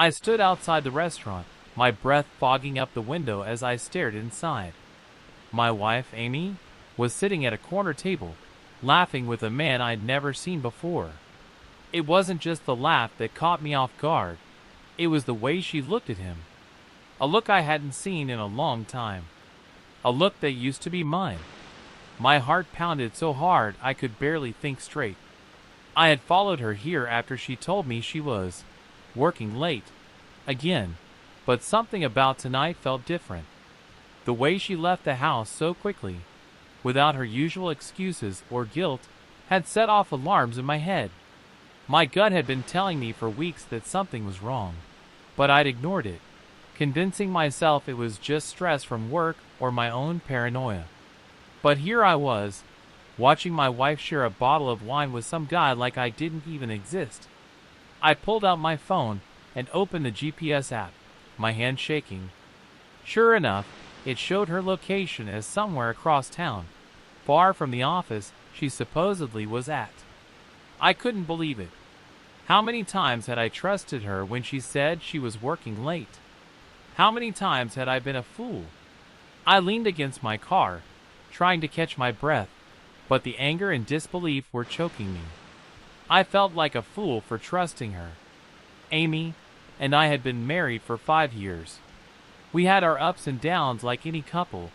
I stood outside the restaurant, my breath fogging up the window as I stared inside. My wife, Amy, was sitting at a corner table, laughing with a man I'd never seen before. It wasn't just the laugh that caught me off guard, it was the way she looked at him. A look I hadn't seen in a long time. A look that used to be mine. My heart pounded so hard I could barely think straight. I had followed her here after she told me she was working late. Again. But something about tonight felt different. The way she left the house so quickly, without her usual excuses or guilt, had set off alarms in my head. My gut had been telling me for weeks that something was wrong, but I'd ignored it, convincing myself it was just stress from work or my own paranoia. But here I was, watching my wife share a bottle of wine with some guy like I didn't even exist. I pulled out my phone and opened the GPS app, my hand shaking. Sure enough, it showed her location as somewhere across town, far from the office she supposedly was at. I couldn't believe it. How many times had I trusted her when she said she was working late? How many times had I been a fool? I leaned against my car, trying to catch my breath, but the anger and disbelief were choking me. I felt like a fool for trusting her. Amy and I had been married for 5 years. We had our ups and downs like any couple,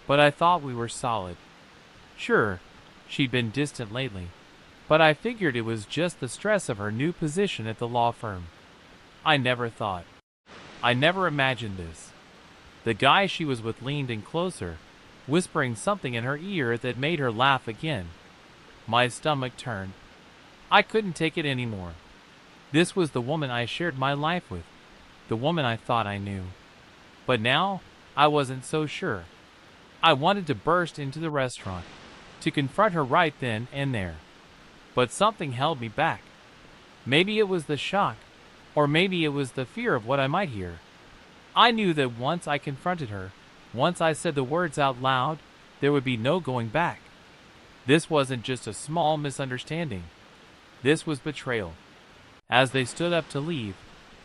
but I thought we were solid. Sure, she'd been distant lately, but I figured it was just the stress of her new position at the law firm. I never imagined this. The guy she was with leaned in closer, whispering something in her ear that made her laugh again. My stomach turned. I couldn't take it anymore. This was the woman I shared my life with, the woman I thought I knew. But now, I wasn't so sure. I wanted to burst into the restaurant, to confront her right then and there. But something held me back. Maybe it was the shock, or maybe it was the fear of what I might hear. I knew that once I confronted her, once I said the words out loud, there would be no going back. This wasn't just a small misunderstanding. This was betrayal. As they stood up to leave,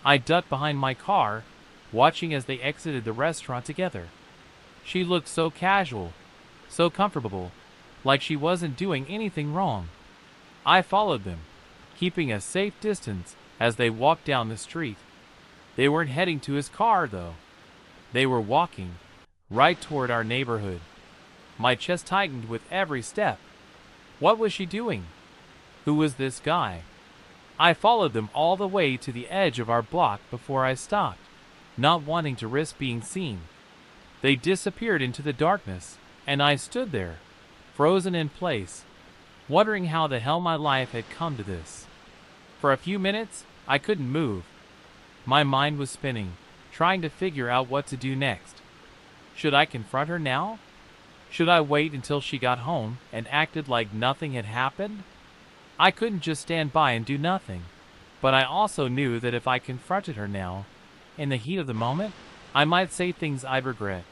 I ducked behind my car, watching as they exited the restaurant together. She looked so casual, so comfortable, like she wasn't doing anything wrong. I followed them, keeping a safe distance as they walked down the street. They weren't heading to his car, though. They were walking right toward our neighborhood. My chest tightened with every step. What was she doing? Who was this guy? I followed them all the way to the edge of our block before I stopped, not wanting to risk being seen. They disappeared into the darkness, and I stood there, frozen in place, wondering how the hell my life had come to this. For a few minutes, I couldn't move. My mind was spinning, trying to figure out what to do next. Should I confront her now? Should I wait until she got home and acted like nothing had happened? I couldn't just stand by and do nothing, but I also knew that if I confronted her now, in the heat of the moment, I might say things I'd regret.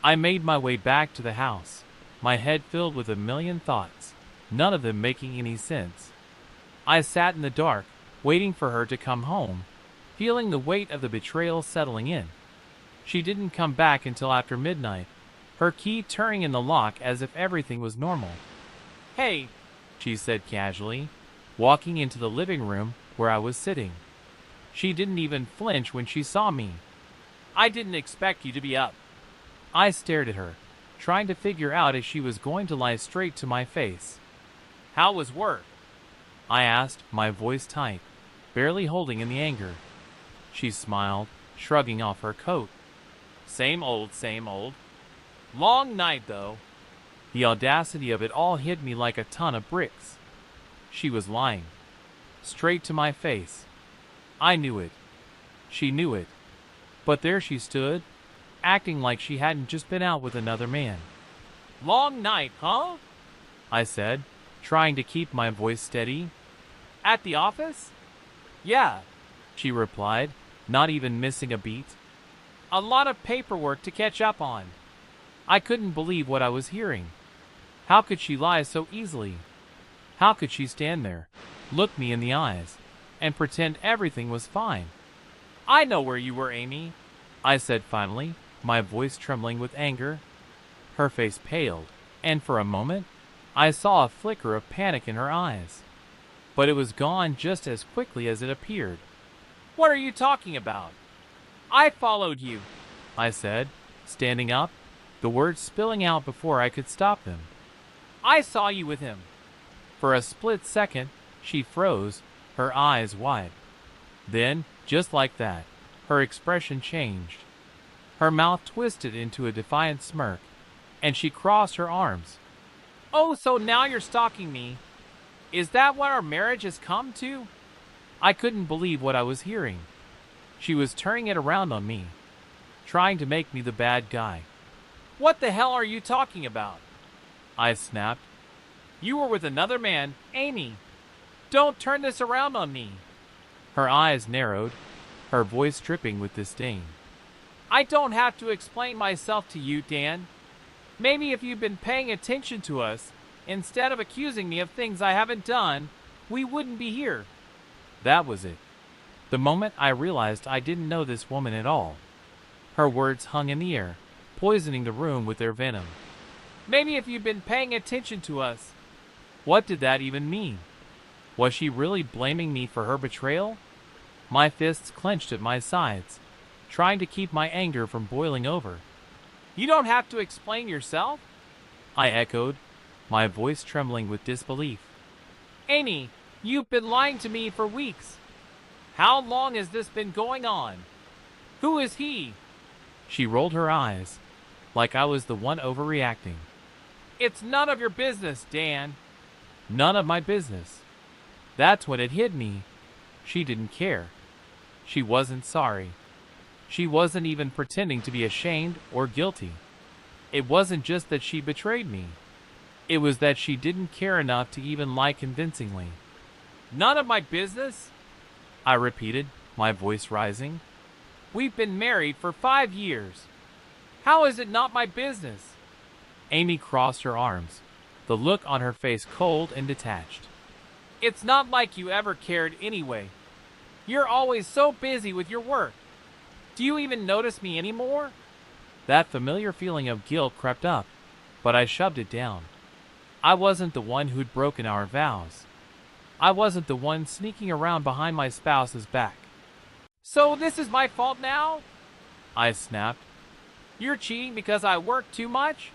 I made my way back to the house, my head filled with a million thoughts, none of them making any sense. I sat in the dark, waiting for her to come home, feeling the weight of the betrayal settling in. She didn't come back until after midnight, her key turning in the lock as if everything was normal. "Hey," she said casually, walking into the living room where I was sitting. She didn't even flinch when she saw me. "I didn't expect you to be up." I stared at her, trying to figure out if she was going to lie straight to my face. "How was work?" I asked, my voice tight, barely holding in the anger. She smiled, shrugging off her coat. Same old, same old. Long night, though." The audacity of it all hit me like a ton of bricks. She was lying. Straight to my face. I knew it. She knew it. But there she stood, acting like she hadn't just been out with another man. "Long night, huh?" I said, trying to keep my voice steady. "At the office?" "Yeah," she replied, not even missing a beat. "A lot of paperwork to catch up on." I couldn't believe what I was hearing. How could she lie so easily? How could she stand there, look me in the eyes, and pretend everything was fine? I know where you were, Amy, I said finally, my voice trembling with anger. Her face paled, and for a moment, I saw a flicker of panic in her eyes. But it was gone just as quickly as it appeared. What are you talking about? I followed you, I said, standing up, the words spilling out before I could stop them. I saw you with him. For a split second, she froze, her eyes wide. Then, just like that, her expression changed. Her mouth twisted into a defiant smirk, and she crossed her arms. Oh, so now you're stalking me. Is that what our marriage has come to? I couldn't believe what I was hearing. She was turning it around on me, trying to make me the bad guy. What the hell are you talking about? I snapped. You were with another man, Amy. Don't turn this around on me. Her eyes narrowed, her voice dripping with disdain. I don't have to explain myself to you, Dan. Maybe if you'd been paying attention to us, instead of accusing me of things I haven't done, we wouldn't be here. That was it. The moment I realized I didn't know this woman at all. Her words hung in the air, poisoning the room with their venom. Maybe if you'd been paying attention to us. What did that even mean? Was she really blaming me for her betrayal? My fists clenched at my sides, trying to keep my anger from boiling over. You don't have to explain yourself, I echoed, my voice trembling with disbelief. Amy, you've been lying to me for weeks. How long has this been going on? Who is he? She rolled her eyes, like I was the one overreacting. It's none of your business, Dan. None of my business. That's when it hit me. She didn't care. She wasn't sorry. She wasn't even pretending to be ashamed or guilty. It wasn't just that she betrayed me. It was that she didn't care enough to even lie convincingly. None of my business? I repeated, my voice rising. We've been married for 5 years. How is it not my business? Amy crossed her arms, the look on her face cold and detached. It's not like you ever cared anyway. You're always so busy with your work. Do you even notice me anymore? That familiar feeling of guilt crept up, but I shoved it down. I wasn't the one who'd broken our vows. I wasn't the one sneaking around behind my spouse's back. So this is my fault now? I snapped. You're cheating because I work too much?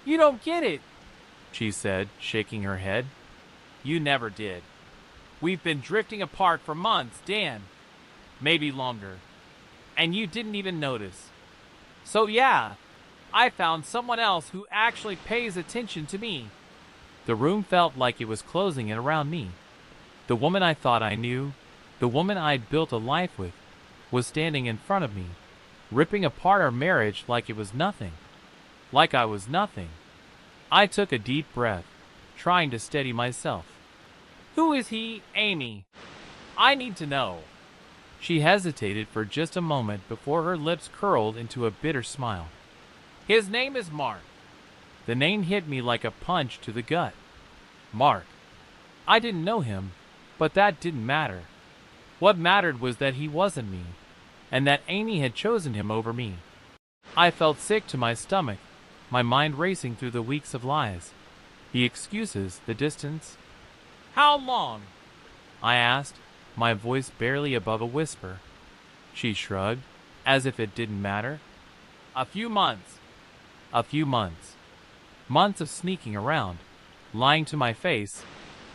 You don't get it, she said, shaking her head. You never did. We've been drifting apart for months, Dan. Maybe longer. And you didn't even notice. So yeah, I found someone else who actually pays attention to me. The room felt like it was closing in around me. The woman I thought I knew, the woman I'd built a life with, was standing in front of me, ripping apart our marriage like it was nothing. Like I was nothing. I took a deep breath, trying to steady myself. Who is he, Amy? I need to know. She hesitated for just a moment before her lips curled into a bitter smile. His name is Mark. The name hit me like a punch to the gut. Mark. I didn't know him, but that didn't matter. What mattered was that he wasn't me, and that Amy had chosen him over me. I felt sick to my stomach, my mind racing through the weeks of lies. The excuses, the distance. How long? I asked, my voice barely above a whisper. She shrugged, as if it didn't matter. A few months. A few months. Months of sneaking around, lying to my face,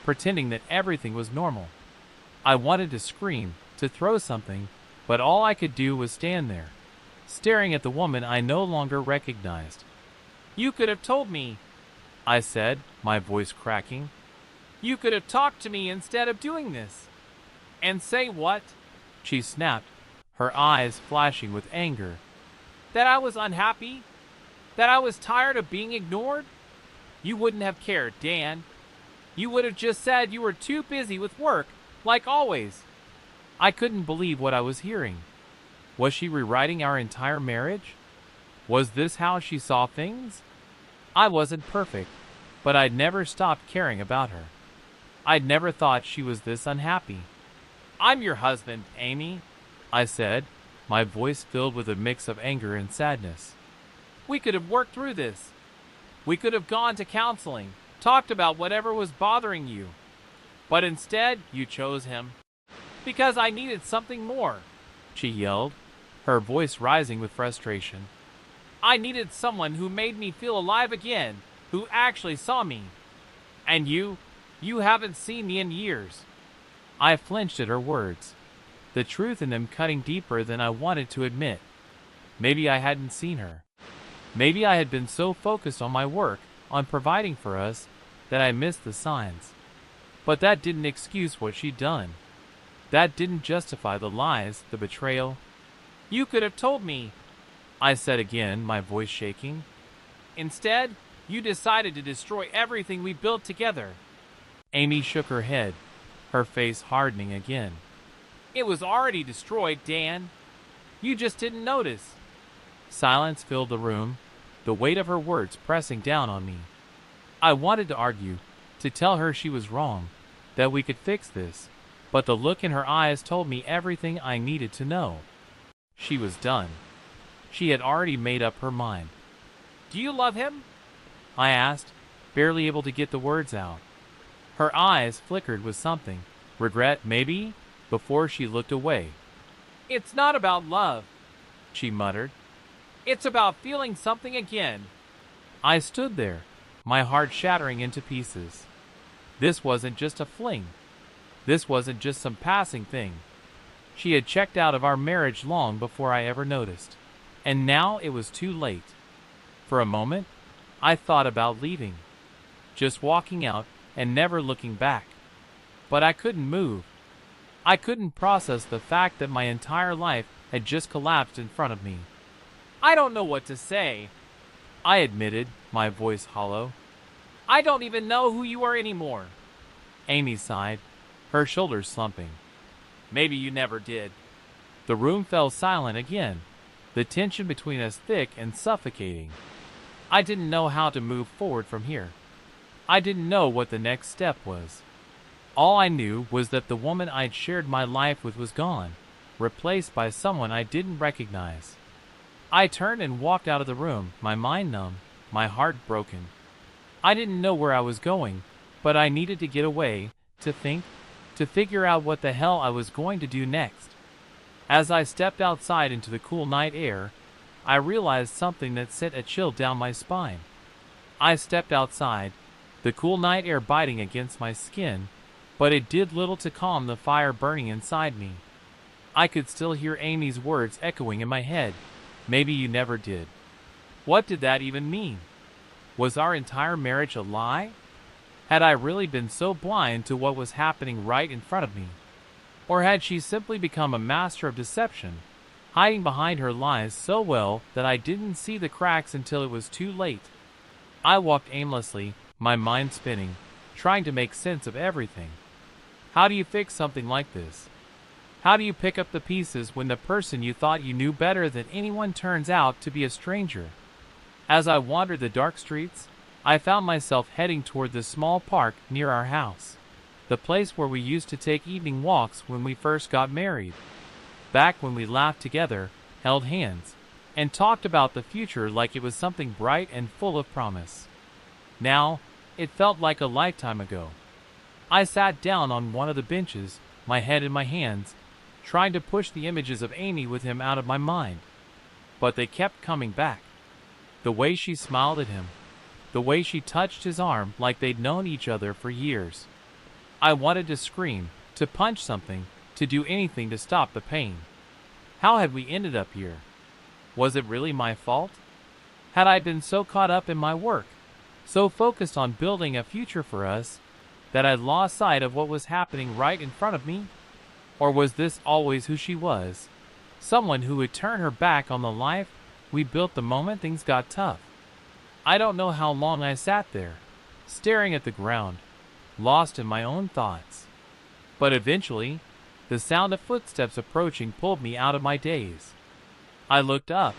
pretending that everything was normal. I wanted to scream, to throw something, but all I could do was stand there, staring at the woman I no longer recognized. You could have told me, I said, my voice cracking. You could have talked to me instead of doing this. And say what? She snapped, her eyes flashing with anger. That I was unhappy? That I was tired of being ignored? You wouldn't have cared, Dan. You would have just said you were too busy with work, like always. I couldn't believe what I was hearing. Was she rewriting our entire marriage? Was this how she saw things? I wasn't perfect, but I'd never stopped caring about her. I'd never thought she was this unhappy. I'm your husband, Amy, I said, my voice filled with a mix of anger and sadness. We could have worked through this. We could have gone to counseling, talked about whatever was bothering you. But instead, you chose him. Because I needed something more, she yelled, her voice rising with frustration. I needed someone who made me feel alive again, who actually saw me. And you haven't seen me in years. I flinched at her words, the truth in them cutting deeper than I wanted to admit. Maybe I hadn't seen her. Maybe I had been so focused on my work, on providing for us, that I missed the signs. But that didn't excuse what she'd done. That didn't justify the lies, the betrayal. You could have told me, I said again, my voice shaking. Instead, you decided to destroy everything we built together. Amy shook her head, her face hardening again. It was already destroyed, Dan. You just didn't notice. Silence filled the room, the weight of her words pressing down on me. I wanted to argue, to tell her she was wrong, that we could fix this, but the look in her eyes told me everything I needed to know. She was done. She had already made up her mind. Do you love him? I asked, barely able to get the words out. Her eyes flickered with something, regret maybe, before she looked away. It's not about love, she muttered. It's about feeling something again. I stood there, my heart shattering into pieces. This wasn't just a fling. This wasn't just some passing thing. She had checked out of our marriage long before I ever noticed. And now it was too late. For a moment, I thought about leaving. Just walking out and never looking back. But I couldn't move. I couldn't process the fact that my entire life had just collapsed in front of me. I don't know what to say, I admitted, my voice hollow. I don't even know who you are anymore. Amy sighed, her shoulders slumping. Maybe you never did. The room fell silent again, the tension between us thick and suffocating. I didn't know how to move forward from here. I didn't know what the next step was. All I knew was that the woman I'd shared my life with was gone, replaced by someone I didn't recognize. I turned and walked out of the room, my mind numb, my heart broken. I didn't know where I was going, but I needed to get away, to think, to figure out what the hell I was going to do next. As I stepped outside into the cool night air, I realized something that sent a chill down my spine. I stepped outside, the cool night air biting against my skin, but it did little to calm the fire burning inside me. I could still hear Amy's words echoing in my head. Maybe you never did. What did that even mean? Was our entire marriage a lie? Had I really been so blind to what was happening right in front of me? Or had she simply become a master of deception, hiding behind her lies so well that I didn't see the cracks until it was too late? I walked aimlessly, my mind spinning, trying to make sense of everything. How do you fix something like this? How do you pick up the pieces when the person you thought you knew better than anyone turns out to be a stranger? As I wandered the dark streets, I found myself heading toward the small park near our house, the place where we used to take evening walks when we first got married, back when we laughed together, held hands, and talked about the future like it was something bright and full of promise. Now, it felt like a lifetime ago. I sat down on one of the benches, my head in my hands, trying to push the images of Amy with him out of my mind. But they kept coming back. The way she smiled at him, the way she touched his arm like they'd known each other for years. I wanted to scream, to punch something, to do anything to stop the pain. How had we ended up here? Was it really my fault? Had I been so caught up in my work, so focused on building a future for us, that I'd lost sight of what was happening right in front of me? Or was this always who she was? Someone who would turn her back on the life we built the moment things got tough. I don't know how long I sat there, staring at the ground, lost in my own thoughts. But eventually, the sound of footsteps approaching pulled me out of my daze. I looked up,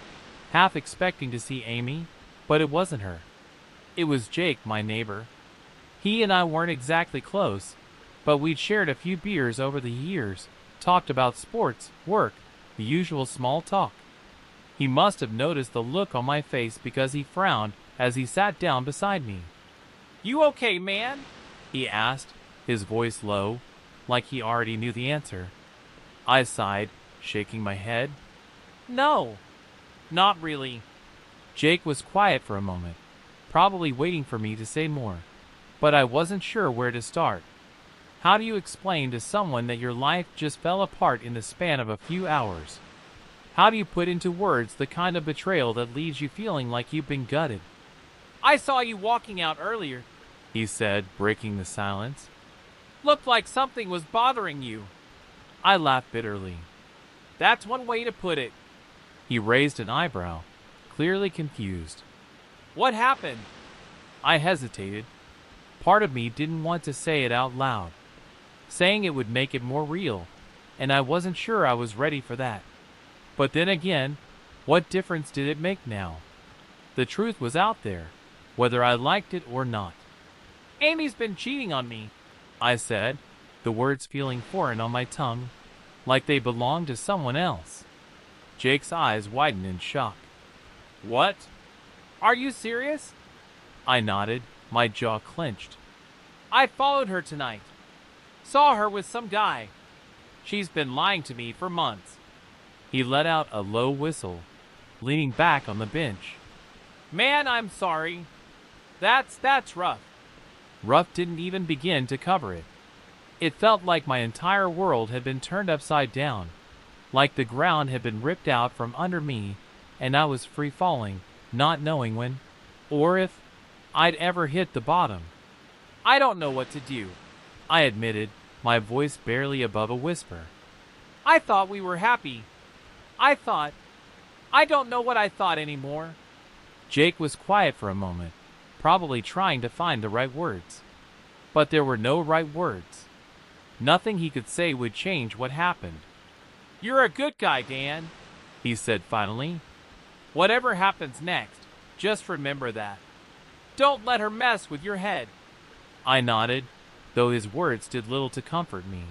half expecting to see Amy, but it wasn't her. It was Jake, my neighbor. He and I weren't exactly close, but we'd shared a few beers over the years, talked about sports, work, the usual small talk. He must have noticed the look on my face because he frowned as he sat down beside me. "You okay, man?" he asked, his voice low, like he already knew the answer. I sighed, shaking my head. "No, not really." Jake was quiet for a moment, probably waiting for me to say more, but I wasn't sure where to start. How do you explain to someone that your life just fell apart in the span of a few hours? How do you put into words the kind of betrayal that leaves you feeling like you've been gutted? "I saw you walking out earlier," he said, breaking the silence. "Looked like something was bothering you." I laughed bitterly. "That's one way to put it." He raised an eyebrow, clearly confused. "What happened?" I hesitated. Part of me didn't want to say it out loud. Saying it would make it more real, and I wasn't sure I was ready for that. But then again, what difference did it make now? The truth was out there, whether I liked it or not. "Amy's been cheating on me," I said, the words feeling foreign on my tongue, like they belonged to someone else. Jake's eyes widened in shock. "What? Are you serious?" I nodded, my jaw clenched. "I followed her tonight. Saw her with some guy. She's been lying to me for months." He let out a low whistle, leaning back on the bench. "Man, I'm sorry. That's rough." Rough didn't even begin to cover it. It felt like my entire world had been turned upside down, like the ground had been ripped out from under me and I was free falling, not knowing when, or if, I'd ever hit the bottom. "I don't know what to do," I admitted, my voice barely above a whisper. "I thought we were happy. I don't know what I thought anymore." Jake was quiet for a moment, probably trying to find the right words. But there were no right words. Nothing he could say would change what happened. "You're a good guy, Dan," he said finally. "Whatever happens next, just remember that. Don't let her mess with your head." I nodded, though his words did little to comfort me.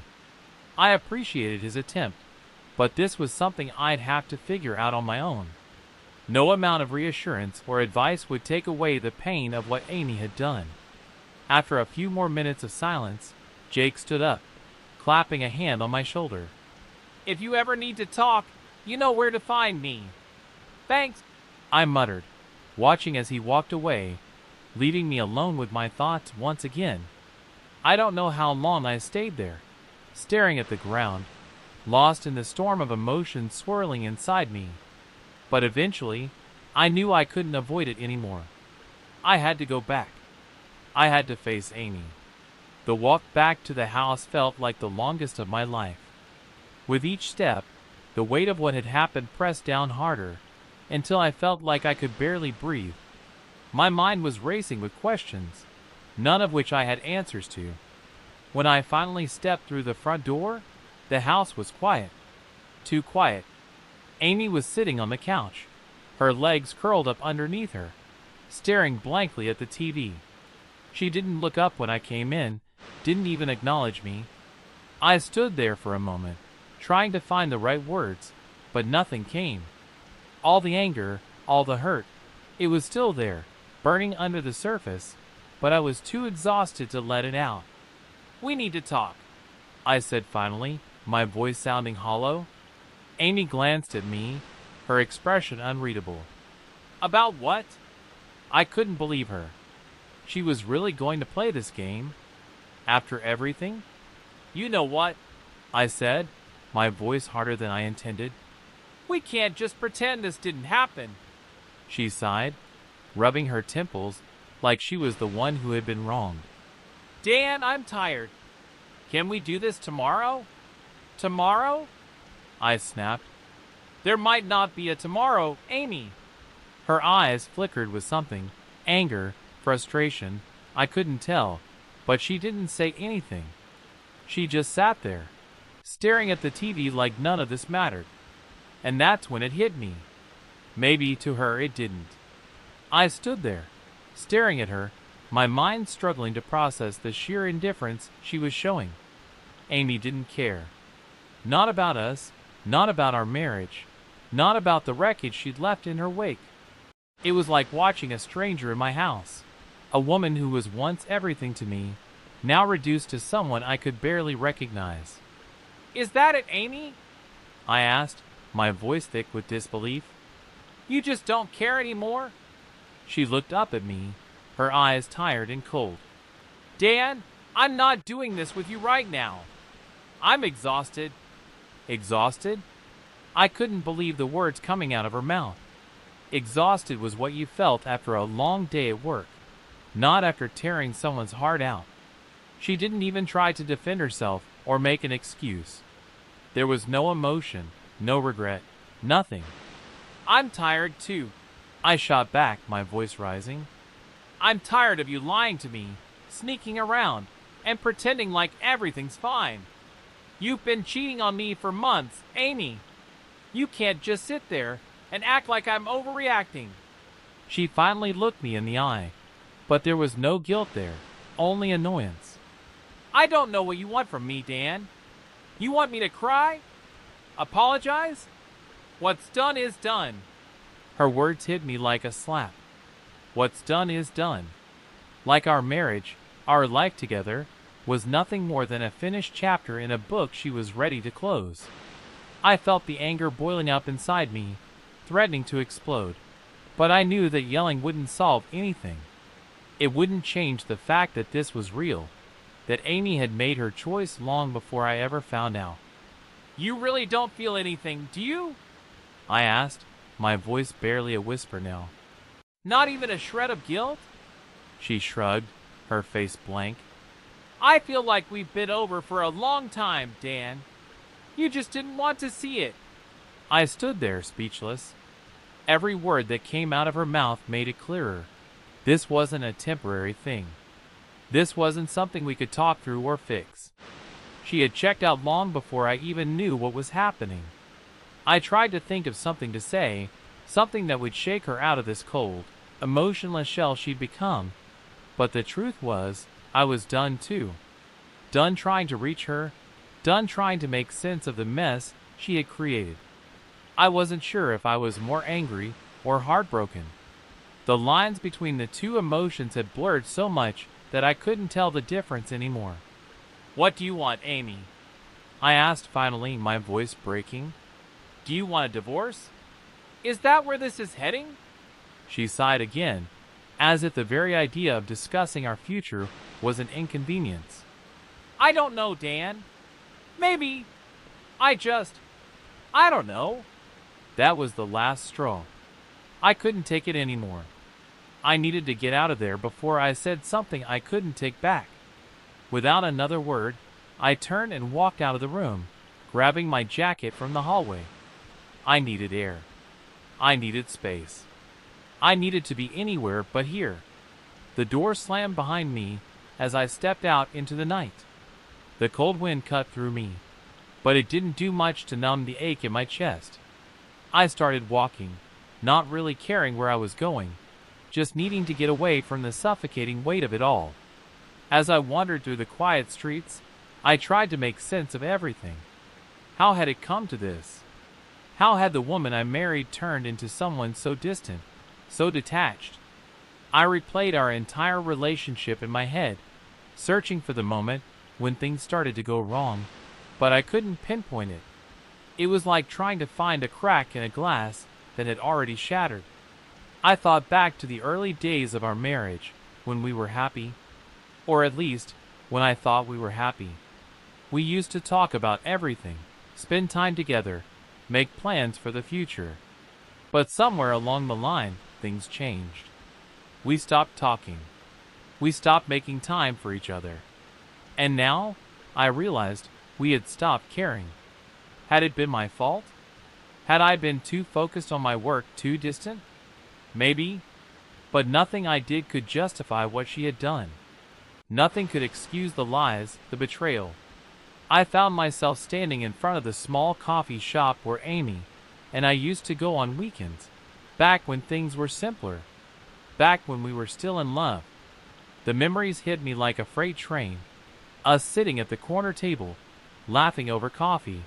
I appreciated his attempt, but this was something I'd have to figure out on my own. No amount of reassurance or advice would take away the pain of what Amy had done. After a few more minutes of silence, Jake stood up, clapping a hand on my shoulder. "If you ever need to talk, you know where to find me." "Thanks," I muttered, watching as he walked away, leaving me alone with my thoughts once again. I don't know how long I stayed there, staring at the ground, lost in the storm of emotions swirling inside me. But eventually, I knew I couldn't avoid it anymore. I had to go back. I had to face Amy. The walk back to the house felt like the longest of my life. With each step, the weight of what had happened pressed down harder, until I felt like I could barely breathe. My mind was racing with questions, none of which I had answers to. When I finally stepped through the front door, the house was quiet. Too quiet. Amy was sitting on the couch, her legs curled up underneath her, staring blankly at the TV. She didn't look up when I came in, didn't even acknowledge me. I stood there for a moment, trying to find the right words, but nothing came. All the anger, all the hurt, it was still there, burning under the surface, but I was too exhausted to let it out. "We need to talk," I said finally, my voice sounding hollow. Amy glanced at me, her expression unreadable. "About what?" I couldn't believe her. She was really going to play this game? After everything? "You know what?" I said, my voice harder than I intended. "We can't just pretend this didn't happen." She sighed, rubbing her temples like she was the one who had been wronged. "Dan, I'm tired. Can we do this tomorrow?" "Tomorrow?" I snapped. "There might not be a tomorrow, Amy." Her eyes flickered with something, anger, frustration, I couldn't tell, but she didn't say anything. She just sat there, staring at the TV like none of this mattered. And that's when it hit me. Maybe to her it didn't. I stood there, staring at her, my mind struggling to process the sheer indifference she was showing. Amy didn't care. Not about us, Not about our marriage. Not about the wreckage she'd left in her wake. It was like watching a stranger in my house. A woman who was once everything to me, now reduced to someone I could barely recognize. "Is that it, Amy?" I asked, my voice thick with disbelief. "You just don't care anymore?" She looked up at me, her eyes tired and cold. "Dan, I'm not doing this with you right now. I'm exhausted." Exhausted? I couldn't believe the words coming out of her mouth. Exhausted was what you felt after a long day at work, not after tearing someone's heart out. She didn't even try to defend herself or make an excuse. There was no emotion, no regret, nothing. "I'm tired too," I shot back, my voice rising. "I'm tired of you lying to me, sneaking around, and pretending like everything's fine. You've been cheating on me for months, Amy. You can't just sit there and act like I'm overreacting." She finally looked me in the eye, but there was no guilt there, only annoyance. "I don't know what you want from me, Dan. You want me to cry? Apologize? What's done is done." Her words hit me like a slap. What's done is done. Like our marriage, our life together, was nothing more than a finished chapter in a book she was ready to close. I felt the anger boiling up inside me, threatening to explode. But I knew that yelling wouldn't solve anything. It wouldn't change the fact that this was real, that Amy had made her choice long before I ever found out. "You really don't feel anything, do you?" I asked, my voice barely a whisper now. "Not even a shred of guilt?" She shrugged, her face blank. "I feel like we've been over for a long time, Dan. You just didn't want to see it." I stood there, speechless. Every word that came out of her mouth made it clearer. This wasn't a temporary thing. This wasn't something we could talk through or fix. She had checked out long before I even knew what was happening. I tried to think of something to say, something that would shake her out of this cold, emotionless shell she'd become. But the truth was, I was done too. Done trying to reach her, done trying to make sense of the mess she had created. I wasn't sure if I was more angry or heartbroken. The lines between the two emotions had blurred so much that I couldn't tell the difference anymore. "What do you want, Amy?" I asked finally, my voice breaking. "Do you want a divorce? Is that where this is heading?" She sighed again, as if the very idea of discussing our future was an inconvenience. "I don't know, Dan. Maybe. I don't know." That was the last straw. I couldn't take it anymore. I needed to get out of there before I said something I couldn't take back. Without another word, I turned and walked out of the room, grabbing my jacket from the hallway. I needed air. I needed space. I needed to be anywhere but here. The door slammed behind me as I stepped out into the night. The cold wind cut through me, but it didn't do much to numb the ache in my chest. I started walking, not really caring where I was going, just needing to get away from the suffocating weight of it all. As I wandered through the quiet streets, I tried to make sense of everything. How had it come to this? How had the woman I married turned into someone so distant, so detached? I replayed our entire relationship in my head, searching for the moment when things started to go wrong, but I couldn't pinpoint it. It was like trying to find a crack in a glass that had already shattered. I thought back to the early days of our marriage, when we were happy, or at least, when I thought we were happy. We used to talk about everything, spend time together, make plans for the future. But somewhere along the line, things changed. We stopped talking. We stopped making time for each other. And now, I realized we had stopped caring. Had it been my fault? Had I been too focused on my work, too distant? Maybe, but nothing I did could justify what she had done. Nothing could excuse the lies, the betrayal. I found myself standing in front of the small coffee shop where Amy and I used to go on weekends, back when things were simpler, back when we were still in love. The memories hit me like a freight train, us sitting at the corner table, laughing over coffee,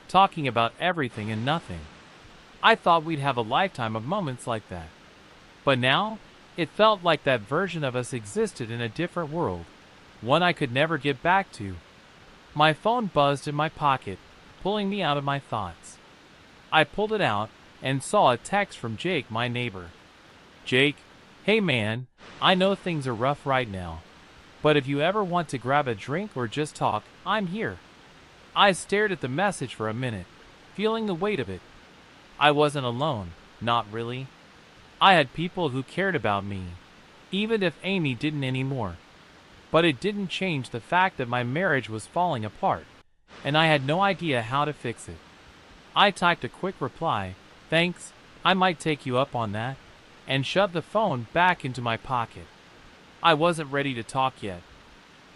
talking about everything and nothing. I thought we'd have a lifetime of moments like that. But now, it felt like that version of us existed in a different world, one I could never get back to. My phone buzzed in my pocket, pulling me out of my thoughts. I pulled it out and saw a text from Jake, my neighbor. Jake, hey man, I know things are rough right now, but if you ever want to grab a drink or just talk, I'm here. I stared at the message for a minute, feeling the weight of it. I wasn't alone, not really. I had people who cared about me, even if Amy didn't anymore. But it didn't change the fact that my marriage was falling apart, and I had no idea how to fix it. I typed a quick reply, thanks, I might take you up on that, and shoved the phone back into my pocket. I wasn't ready to talk yet.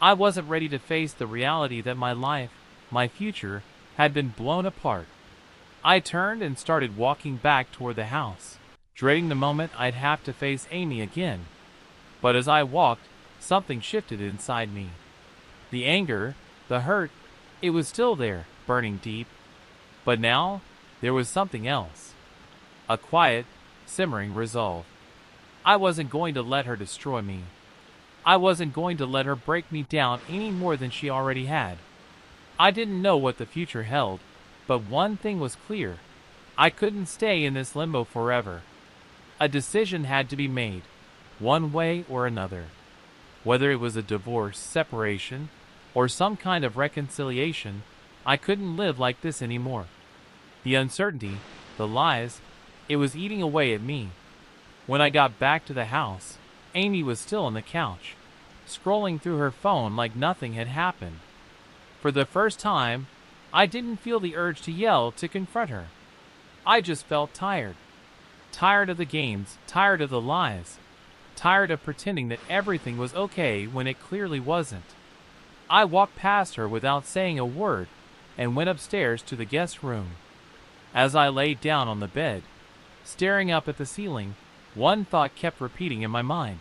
I wasn't ready to face the reality that my life, my future, had been blown apart. I turned and started walking back toward the house, dreading the moment I'd have to face Amy again. But as I walked, something shifted inside me. The anger, the hurt, it was still there, burning deep. But now, there was something else. A quiet, simmering resolve. I wasn't going to let her destroy me. I wasn't going to let her break me down any more than she already had. I didn't know what the future held, but one thing was clear. I couldn't stay in this limbo forever. A decision had to be made, one way or another. Whether it was a divorce, separation, or some kind of reconciliation, I couldn't live like this anymore. The uncertainty, the lies, it was eating away at me. When I got back to the house, Amy was still on the couch, scrolling through her phone like nothing had happened. For the first time, I didn't feel the urge to yell to confront her. I just felt tired. Tired of the games, tired of the lies, tired of pretending that everything was okay when it clearly wasn't. I walked past her without saying a word and went upstairs to the guest room. As I laid down on the bed, staring up at the ceiling, one thought kept repeating in my mind.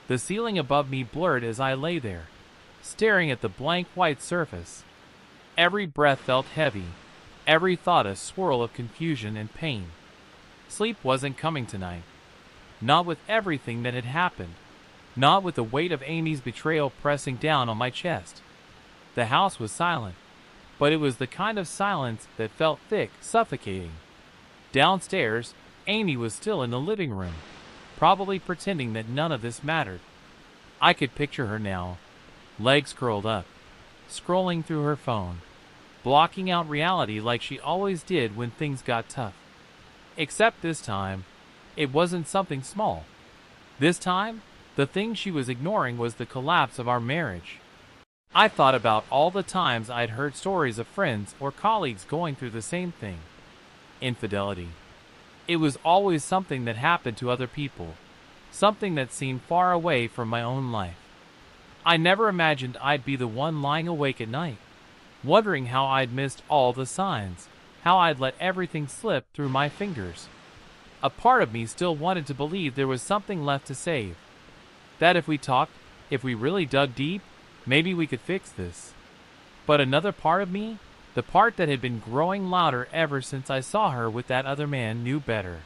The ceiling above me blurred as I lay there, staring at the blank white surface. Every breath felt heavy, every thought a swirl of confusion and pain. Sleep wasn't coming tonight. Not with everything that had happened. Not with the weight of Amy's betrayal pressing down on my chest. The house was silent, but it was the kind of silence that felt thick, suffocating. Downstairs, Amy was still in the living room, probably pretending that none of this mattered. I could picture her now, legs curled up, scrolling through her phone, blocking out reality like she always did when things got tough. Except this time, it wasn't something small. This time, the thing she was ignoring was the collapse of our marriage. I thought about all the times I'd heard stories of friends or colleagues going through the same thing. Infidelity. It was always something that happened to other people, something that seemed far away from my own life. I never imagined I'd be the one lying awake at night, wondering how I'd missed all the signs, how I'd let everything slip through my fingers. A part of me still wanted to believe there was something left to save. That if we talked, if we really dug deep, maybe we could fix this. But another part of me, the part that had been growing louder ever since I saw her with that other man, knew better.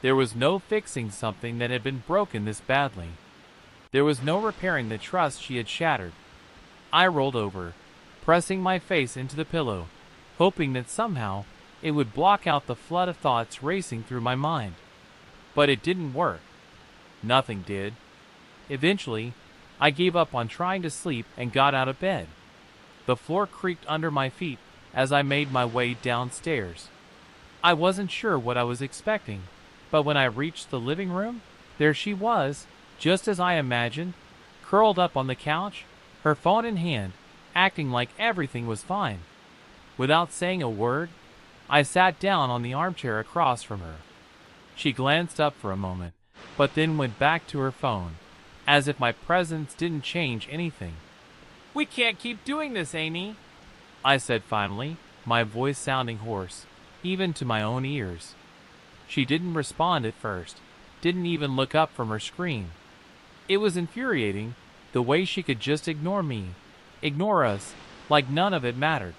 There was no fixing something that had been broken this badly. There was no repairing the trust she had shattered. I rolled over, pressing my face into the pillow, hoping that somehow it would block out the flood of thoughts racing through my mind. But it didn't work. Nothing did. Eventually, I gave up on trying to sleep and got out of bed. The floor creaked under my feet as I made my way downstairs. I wasn't sure what I was expecting, but when I reached the living room, there she was, just as I imagined, curled up on the couch, her phone in hand, acting like everything was fine. Without saying a word, I sat down on the armchair across from her. She glanced up for a moment, but then went back to her phone, as if my presence didn't change anything. "We can't keep doing this, Amy," I said finally, my voice sounding hoarse, even to my own ears. She didn't respond at first, didn't even look up from her screen. It was infuriating, the way she could just ignore me, ignore us, like none of it mattered.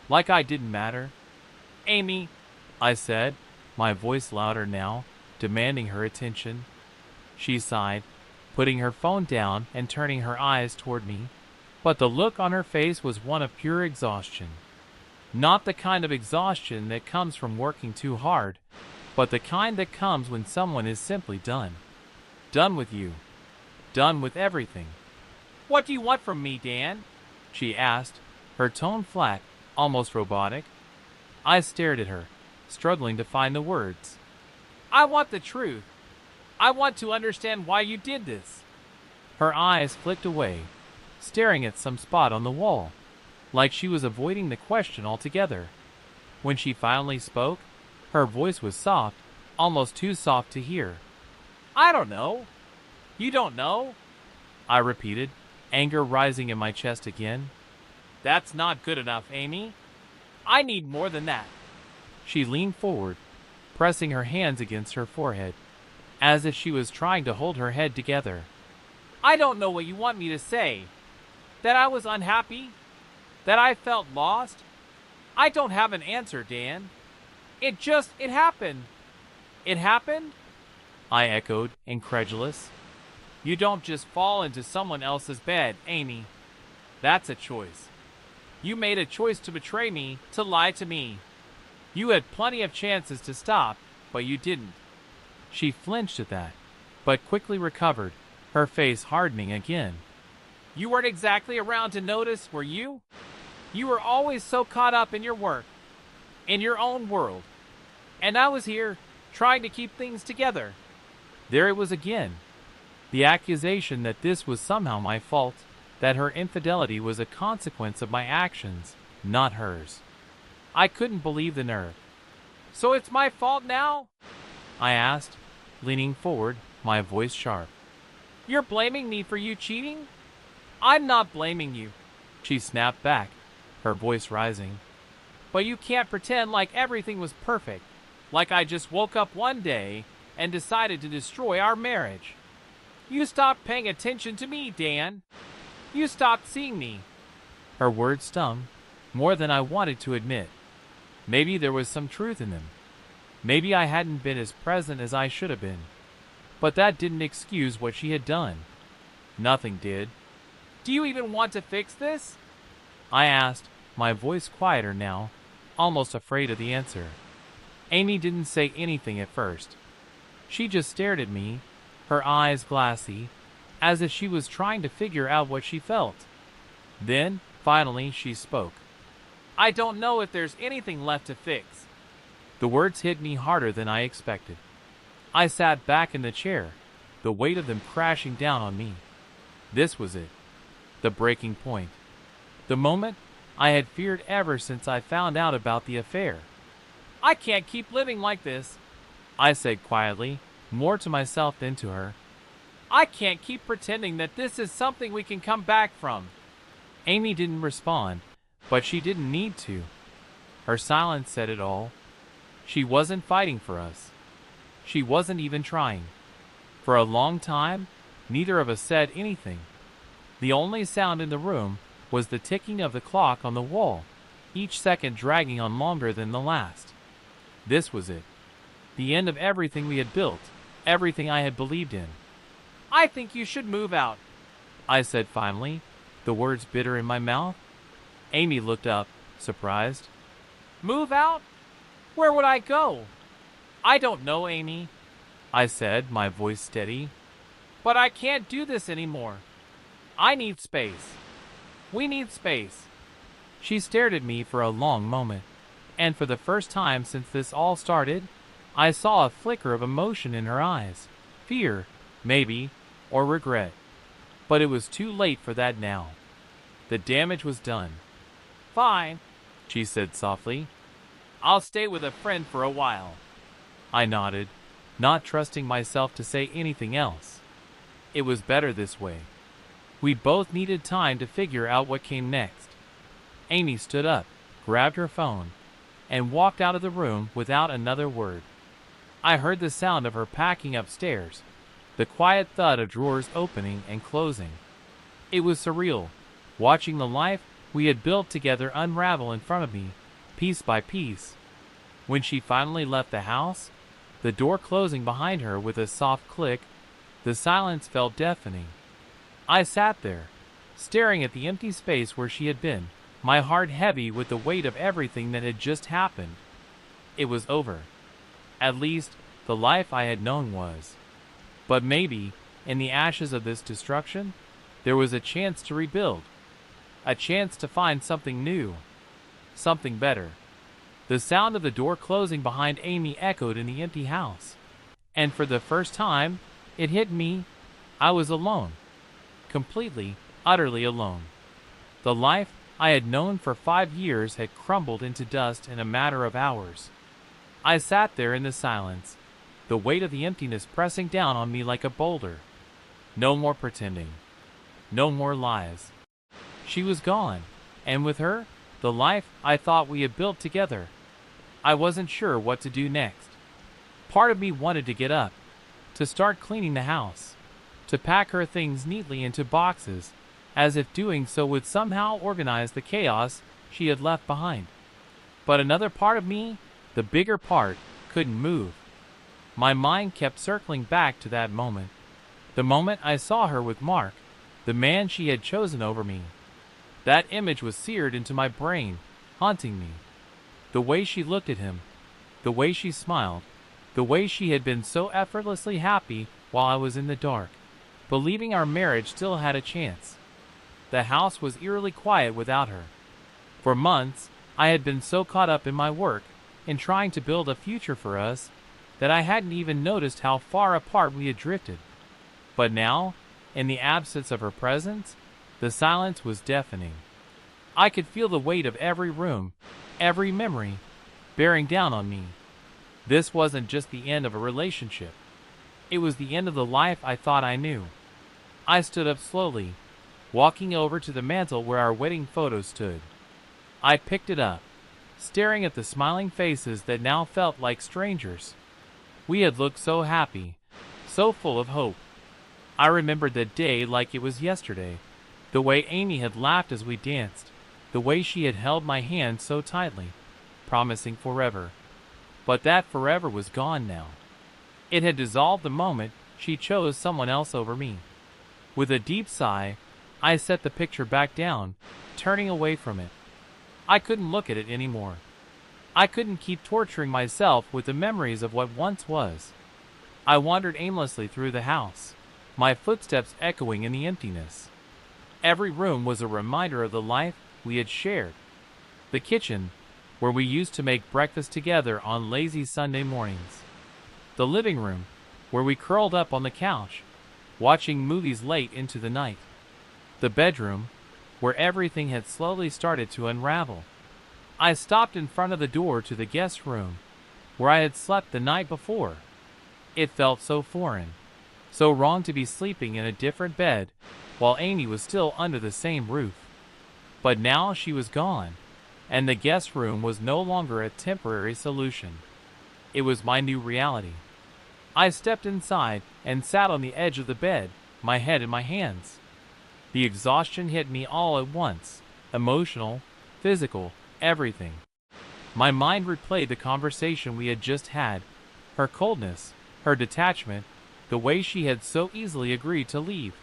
Like I didn't matter. Amy, I said, my voice louder now, demanding her attention. She sighed, putting her phone down and turning her eyes toward me, but the look on her face was one of pure exhaustion. Not the kind of exhaustion that comes from working too hard, but the kind that comes when someone is simply done. Done with you. Done with everything. What do you want from me, Dan? She asked, her tone flat, almost robotic. I stared at her, struggling to find the words. I want the truth. I want to understand why you did this. Her eyes flicked away, staring at some spot on the wall, like she was avoiding the question altogether. When she finally spoke, her voice was soft, almost too soft to hear. I don't know. You don't know? I repeated, anger rising in my chest again. That's not good enough, Amy. I need more than that. She leaned forward, pressing her hands against her forehead, as if she was trying to hold her head together. I don't know what you want me to say. That I was unhappy? That I felt lost? I don't have an answer, Dan. It happened. It happened? I echoed, incredulous. You don't just fall into someone else's bed, Amy. That's a choice. You made a choice to betray me, to lie to me. You had plenty of chances to stop, but you didn't. She flinched at that, but quickly recovered, her face hardening again. You weren't exactly around to notice, were you? You were always so caught up in your work, in your own world. And I was here, trying to keep things together. There it was again. The accusation that this was somehow my fault, that her infidelity was a consequence of my actions, not hers. I couldn't believe the nerve. So it's my fault now? I asked, leaning forward, my voice sharp. You're blaming me for you cheating? I'm not blaming you, she snapped back, her voice rising. But you can't pretend like everything was perfect, like I just woke up one day and decided to destroy our marriage. You stopped paying attention to me, Dan. You stopped seeing me. Her words stung, more than I wanted to admit. Maybe there was some truth in them. Maybe I hadn't been as present as I should have been. But that didn't excuse what she had done. Nothing did. Do you even want to fix this? I asked, my voice quieter now, almost afraid of the answer. Amy didn't say anything at first. She just stared at me, her eyes glassy, as if she was trying to figure out what she felt. Then, finally, she spoke. I don't know if there's anything left to fix. The words hit me harder than I expected. I sat back in the chair, the weight of them crashing down on me. This was it. The breaking point. The moment I had feared ever since I found out about the affair. I can't keep living like this, I said quietly, more to myself than to her. I can't keep pretending that this is something we can come back from. Amy didn't respond, but she didn't need to. Her silence said it all. She wasn't fighting for us. She wasn't even trying. For a long time, neither of us said anything. The only sound in the room was the ticking of the clock on the wall, each second dragging on longer than the last. This was it. The end of everything we had built, everything I had believed in. I think you should move out, I said finally, the words bitter in my mouth. Amy looked up, surprised. Move out? Where would I go? I don't know, Amy, I said, my voice steady. But I can't do this anymore. I need space. We need space. She stared at me for a long moment, and for the first time since this all started, I saw a flicker of emotion in her eyes. Fear, maybe, or regret. But it was too late for that now. The damage was done. Fine, she said softly. I'll stay with a friend for a while. I nodded, not trusting myself to say anything else. It was better this way. We both needed time to figure out what came next. Amy stood up, grabbed her phone, and walked out of the room without another word. I heard the sound of her packing upstairs, the quiet thud of drawers opening and closing. It was surreal, watching the life we had built together unravel in front of me piece by piece. When she finally left the house, the door closing behind her with a soft click, the silence felt deafening. I sat there, staring at the empty space where she had been, my heart heavy with the weight of everything that had just happened. It was over. At least, the life I had known was. But maybe, in the ashes of this destruction, there was a chance to rebuild. A chance to find something new. Something better. The sound of the door closing behind Amy echoed in the empty house. And for the first time, it hit me. I was alone. Completely, utterly alone. The life I had known for 5 years had crumbled into dust in a matter of hours. I sat there in the silence, the weight of the emptiness pressing down on me like a boulder. No more pretending. No more lies. She was gone, and with her, the life I thought we had built together. I wasn't sure what to do next. Part of me wanted to get up, to start cleaning the house, to pack her things neatly into boxes, as if doing so would somehow organize the chaos she had left behind. But another part of me, the bigger part, couldn't move. My mind kept circling back to that moment. The moment I saw her with Mark, the man she had chosen over me. That image was seared into my brain, haunting me. The way she looked at him, the way she smiled, the way she had been so effortlessly happy while I was in the dark, believing our marriage still had a chance. The house was eerily quiet without her. For months, I had been so caught up in my work, in trying to build a future for us, that I hadn't even noticed how far apart we had drifted. But now, in the absence of her presence, the silence was deafening. I could feel the weight of every room, every memory, bearing down on me. This wasn't just the end of a relationship. It was the end of the life I thought I knew. I stood up slowly, walking over to the mantel where our wedding photo stood. I picked it up, staring at the smiling faces that now felt like strangers. We had looked so happy, so full of hope. I remembered that day like it was yesterday, the way Amy had laughed as we danced, the way she had held my hand so tightly, promising forever. But that forever was gone now. It had dissolved the moment she chose someone else over me. With a deep sigh, I set the picture back down, turning away from it. I couldn't look at it anymore. I couldn't keep torturing myself with the memories of what once was. I wandered aimlessly through the house, my footsteps echoing in the emptiness. Every room was a reminder of the life we had shared. The kitchen, where we used to make breakfast together on lazy Sunday mornings. The living room, where we curled up on the couch, watching movies late into the night. The bedroom, where everything had slowly started to unravel. I stopped in front of the door to the guest room, where I had slept the night before. It felt so foreign, so wrong to be sleeping in a different bed, while Amy was still under the same roof. But now she was gone, and the guest room was no longer a temporary solution. It was my new reality. I stepped inside and sat on the edge of the bed, my head in my hands. The exhaustion hit me all at once, emotional, physical, everything. My mind replayed the conversation we had just had, her coldness, her detachment, the way she had so easily agreed to leave.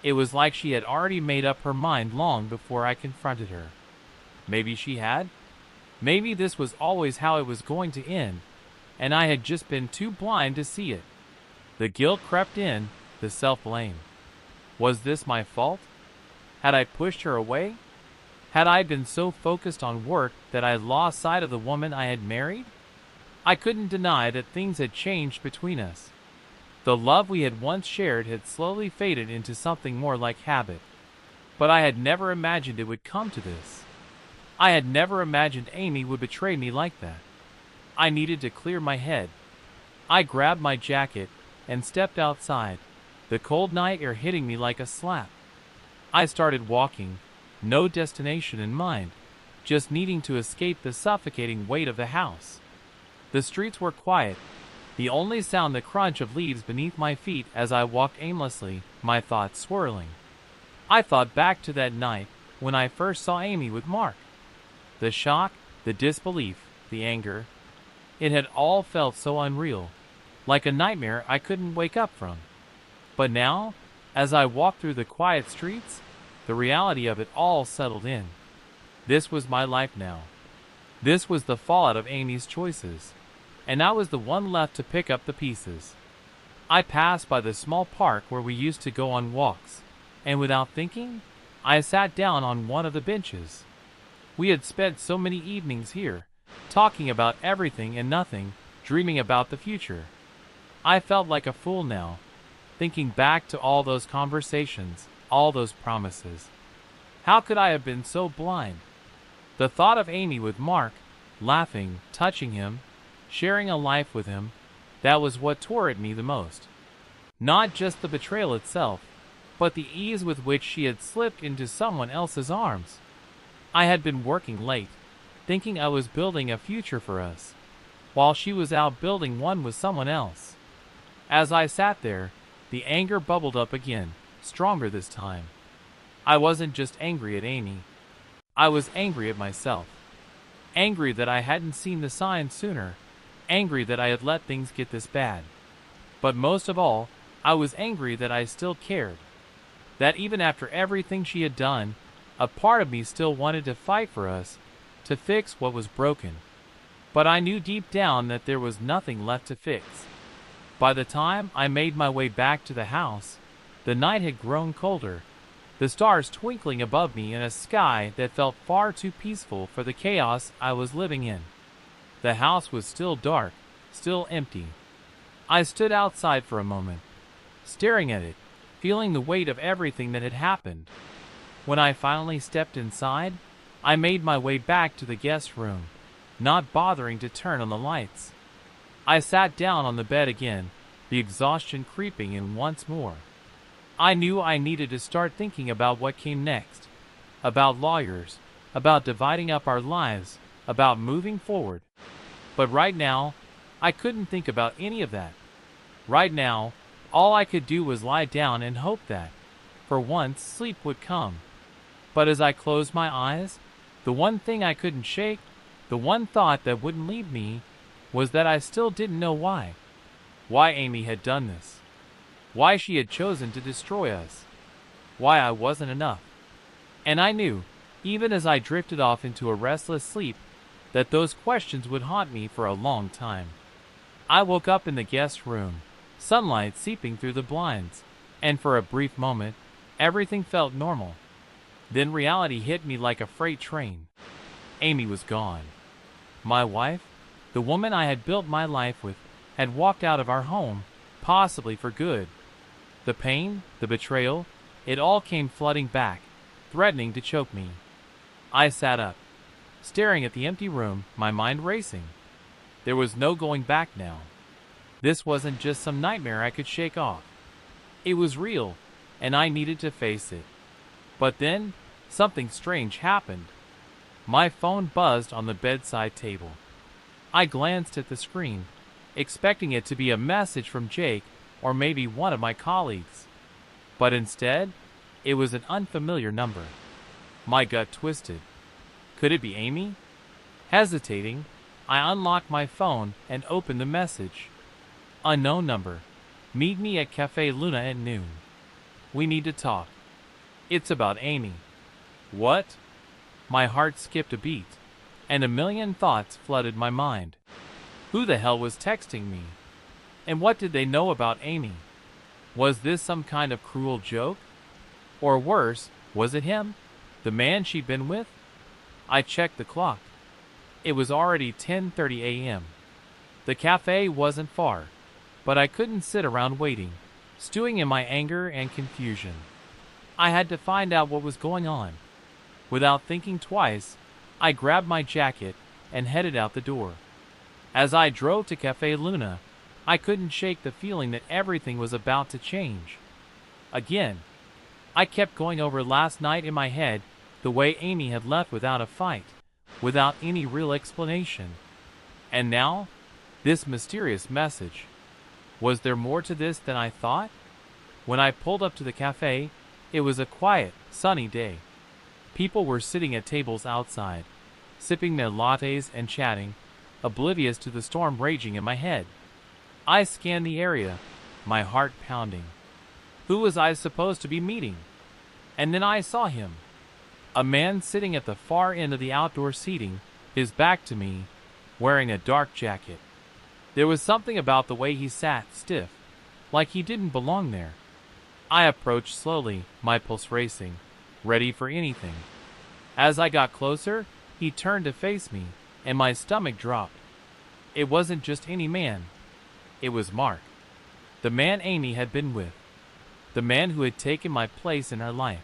It was like she had already made up her mind long before I confronted her. Maybe she had. Maybe this was always how it was going to end, and I had just been too blind to see it. The guilt crept in, the self-blame. Was this my fault? Had I pushed her away? Had I been so focused on work that I lost sight of the woman I had married? I couldn't deny that things had changed between us. The love we had once shared had slowly faded into something more like habit. But I had never imagined it would come to this. I had never imagined Amy would betray me like that. I needed to clear my head. I grabbed my jacket and stepped outside, the cold night air hitting me like a slap. I started walking, no destination in mind, just needing to escape the suffocating weight of the house. The streets were quiet, the only sound the crunch of leaves beneath my feet as I walked aimlessly, my thoughts swirling. I thought back to that night when I first saw Amy with Mark. The shock, The disbelief, the anger. It had all felt so unreal, like a nightmare I couldn't wake up from. But now, as I walked through the quiet streets, the reality of it all settled in. This was my life now. This was the fallout of Amy's choices, and I was the one left to pick up the pieces. I passed by the small park where we used to go on walks, and without thinking, I sat down on one of the benches. We had spent so many evenings here, talking about everything and nothing, dreaming about the future. I felt like a fool now, thinking back to all those conversations, all those promises. How could I have been so blind? The thought of Amy with Mark, laughing, touching him, sharing a life with him, that was what tore at me the most. Not just the betrayal itself, but the ease with which she had slipped into someone else's arms. I had been working late, thinking I was building a future for us, while she was out building one with someone else. As I sat there, the anger bubbled up again, stronger this time. I wasn't just angry at Amy. I was angry at myself. Angry that I hadn't seen the signs sooner. Angry that I had let things get this bad. But most of all, I was angry that I still cared. That even after everything she had done, a part of me still wanted to fight for us, to fix what was broken. But I knew deep down that there was nothing left to fix. By the time I made my way back to the house, the night had grown colder, the stars twinkling above me in a sky that felt far too peaceful for the chaos I was living in. The house was still dark, still empty. I stood outside for a moment, staring at it, feeling the weight of everything that had happened. When I finally stepped inside, I made my way back to the guest room, not bothering to turn on the lights. I sat down on the bed again, the exhaustion creeping in once more. I knew I needed to start thinking about what came next, about lawyers, about dividing up our lives, about moving forward. But right now, I couldn't think about any of that. Right now, all I could do was lie down and hope that, for once, sleep would come. But as I closed my eyes, the one thing I couldn't shake, the one thought that wouldn't leave me, was that I still didn't know why. Why Amy had done this. Why she had chosen to destroy us. Why I wasn't enough. And I knew, even as I drifted off into a restless sleep, that those questions would haunt me for a long time. I woke up in the guest room, sunlight seeping through the blinds, and for a brief moment, everything felt normal. Then reality hit me like a freight train. Amy was gone. My wife, the woman I had built my life with, had walked out of our home, possibly for good. The pain, the betrayal, it all came flooding back, threatening to choke me. I sat up, staring at the empty room, my mind racing. There was no going back now. This wasn't just some nightmare I could shake off. It was real, and I needed to face it. But then, something strange happened. My phone buzzed on the bedside table. I glanced at the screen, expecting it to be a message from Jake or maybe one of my colleagues. But instead, it was an unfamiliar number. My gut twisted. Could it be Amy? Hesitating, I unlocked my phone and opened the message. Unknown number. Meet me at Cafe Luna at noon. We need to talk. It's about Amy. What? My heart skipped a beat, and a million thoughts flooded my mind. Who the hell was texting me? And what did they know about Amy? Was this some kind of cruel joke? Or worse, was it him? The man she'd been with? I checked the clock. It was already 10:30 a.m. The cafe wasn't far, but I couldn't sit around waiting, stewing in my anger and confusion. I had to find out what was going on. Without thinking twice, I grabbed my jacket and headed out the door. As I drove to Cafe Luna, I couldn't shake the feeling that everything was about to change. Again, I kept going over last night in my head, the way Amy had left without a fight, without any real explanation. And now, this mysterious message. Was there more to this than I thought? When I pulled up to the cafe, it was a quiet, sunny day. People were sitting at tables outside, sipping their lattes and chatting, oblivious to the storm raging in my head. I scanned the area, my heart pounding. Who was I supposed to be meeting? And then I saw him. A man sitting at the far end of the outdoor seating, his back to me, wearing a dark jacket. There was something about the way he sat, stiff, like he didn't belong there. I approached slowly, my pulse racing, ready for anything. As I got closer, he turned to face me, and my stomach dropped. It wasn't just any man. It was Mark. The man Amy had been with. The man who had taken my place in her life.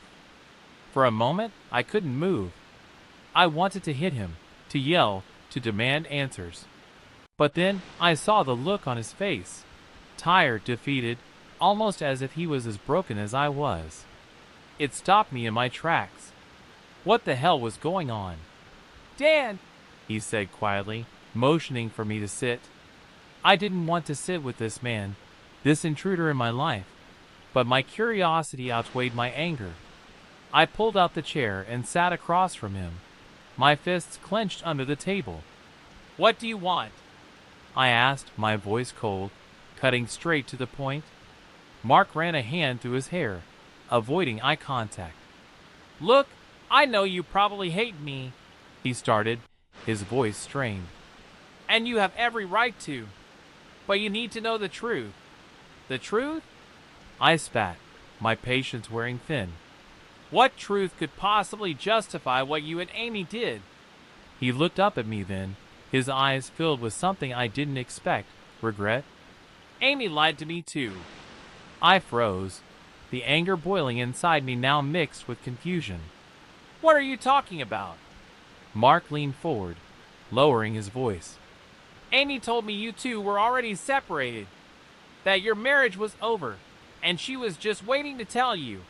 For a moment, I couldn't move. I wanted to hit him, to yell, to demand answers. But then I saw the look on his face. Tired, defeated, almost as if he was as broken as I was. It stopped me in my tracks. What the hell was going on? "Dan," he said quietly, motioning for me to sit. I didn't want to sit with this man, this intruder in my life, but my curiosity outweighed my anger. I pulled out the chair and sat across from him, my fists clenched under the table. "What do you want?" I asked, my voice cold, cutting straight to the point. Mark ran a hand through his hair, avoiding eye contact. "Look, I know you probably hate me," he started, his voice strained. "And you have every right to. But you need to know the truth." "The truth?" I spat, my patience wearing thin. "What truth could possibly justify what you and Amy did?" He looked up at me then, his eyes filled with something I didn't expect, regret. "Amy lied to me too." I froze, the anger boiling inside me now mixed with confusion. "What are you talking about?" Mark leaned forward, lowering his voice. "Amy told me you two were already separated, that your marriage was over, and she was just waiting to tell you.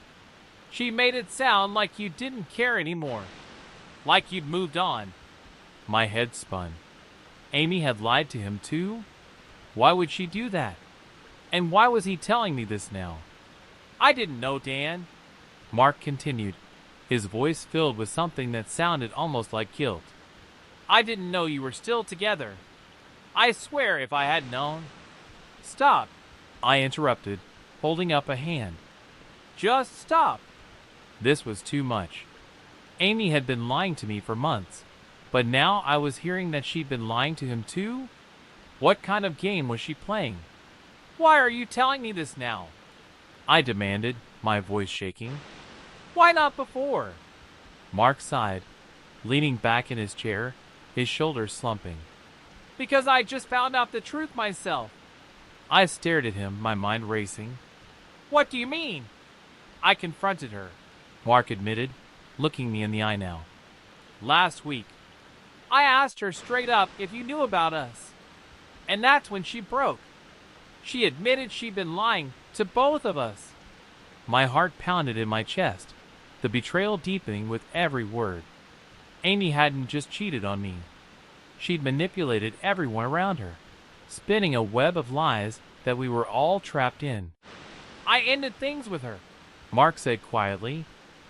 She made it sound like you didn't care anymore, like you'd moved on." My head spun. Amy had lied to him too? Why would she do that? And why was he telling me this now? "I didn't know, Dan," Mark continued, his voice filled with something that sounded almost like guilt. "I didn't know you were still together. I swear if I had known—" "Stop," I interrupted, holding up a hand. "Just stop." This was too much. Amy had been lying to me for months, but now I was hearing that she'd been lying to him too? What kind of game was she playing? "Why are you telling me this now?" I demanded, my voice shaking. "Why not before?" Mark sighed, leaning back in his chair, his shoulders slumping. "Because I just found out the truth myself." I stared at him, my mind racing. "What do you mean?" "I confronted her," Mark admitted, looking me in the eye now. "Last week. I asked her straight up if you knew about us. And that's when she broke. She admitted she'd been lying to both of us." My heart pounded in my chest, the betrayal deepening with every word. Amy hadn't just cheated on me. She'd manipulated everyone around her, spinning a web of lies that we were all trapped in. "I ended things with her," Mark said quietly,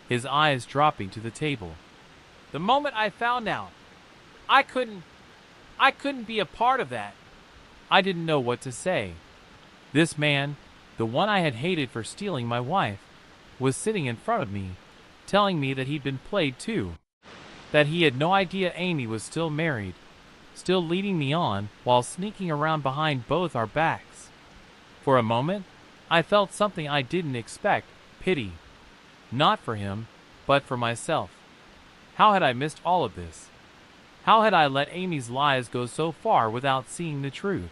his eyes dropping to the table. "The moment I found out, I couldn't be a part of that." I didn't know what to say. This man, the one I had hated for stealing my wife, was sitting in front of me, telling me that he'd been played too. That he had no idea Amy was still married, still leading me on while sneaking around behind both our backs. For a moment, I felt something I didn't expect, pity. Not for him, but for myself. How had I missed all of this? How had I let Amy's lies go so far without seeing the truth?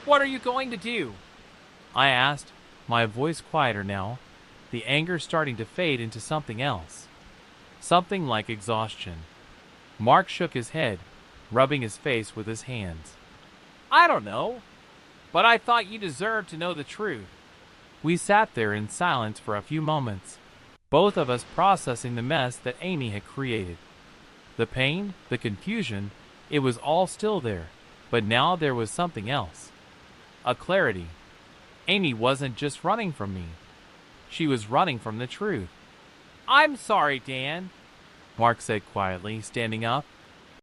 "What are you going to do?" I asked, my voice quieter now, the anger starting to fade into something else. Something like exhaustion. Mark shook his head, rubbing his face with his hands. "I don't know, but I thought you deserved to know the truth." We sat there in silence for a few moments, both of us processing the mess that Amy had created. The pain, the confusion, it was all still there, but now there was something else. A clarity. Amy wasn't just running from me. She was running from the truth. "I'm sorry, Dan," Mark said quietly, standing up.